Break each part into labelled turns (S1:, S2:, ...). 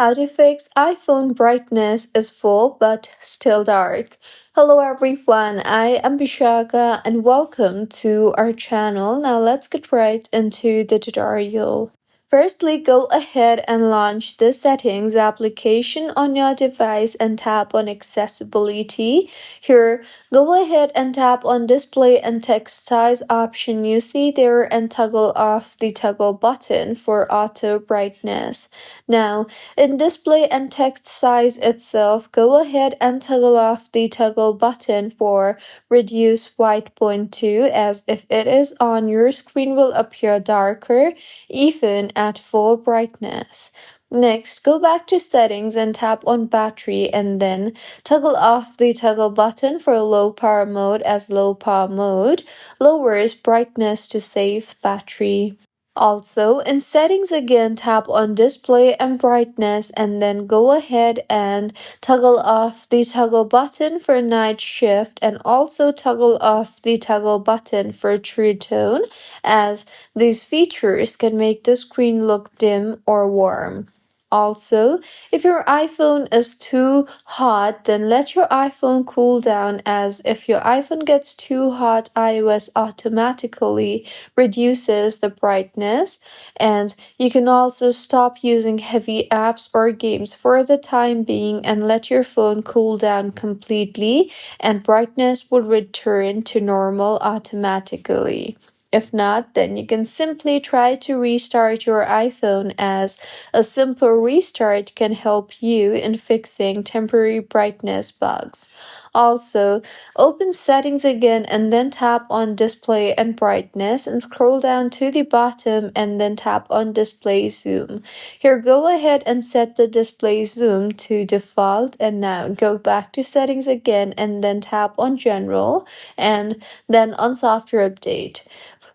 S1: How to fix iPhone brightness is full but still dark. Hello everyone, I am Bishaka and welcome to our channel. Now let's get right into the tutorial. Firstly, go ahead and launch the settings application on your device and tap on accessibility. Here, go ahead and tap on display and text size option you see there and toggle off the toggle button for auto brightness. Now, in display and text size itself, go ahead and toggle off the toggle button for reduce white point to, as if it is on, your screen will appear darker even at full brightness. Next, go back to settings and tap on battery and then toggle off the toggle button for low power mode, as low power mode lowers brightness to save battery. Also, in settings again, tap on display and brightness and then go ahead and toggle off the toggle button for night shift and also toggle off the toggle button for true tone, as these features can make the screen look dim or warm. Also, if your iPhone is too hot, then let your iPhone cool down, as if your iPhone gets too hot, iOS automatically reduces the brightness. And you can also stop using heavy apps or games for the time being and let your phone cool down completely, and brightness will return to normal automatically. If not, then you can simply try to restart your iPhone, as a simple restart can help you in fixing temporary brightness bugs. Also, open settings again and then tap on display and brightness and scroll down to the bottom and then tap on display zoom. Here, go ahead and set the display zoom to default, and now go back to settings again and then tap on general and then on software update.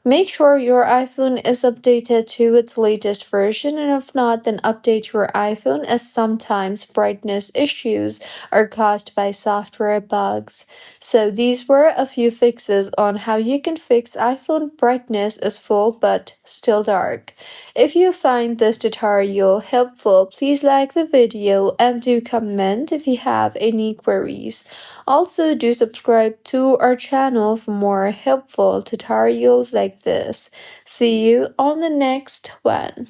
S1: Make sure your iPhone is updated to its latest version, and if not, then update your iPhone, as sometimes brightness issues are caused by software bugs. So these were a few fixes on how you can fix iPhone brightness is full but still dark. If you find this tutorial helpful, please like the video and do comment if you have any queries. Also, do subscribe to our channel for more helpful tutorials like this. See you on the next one.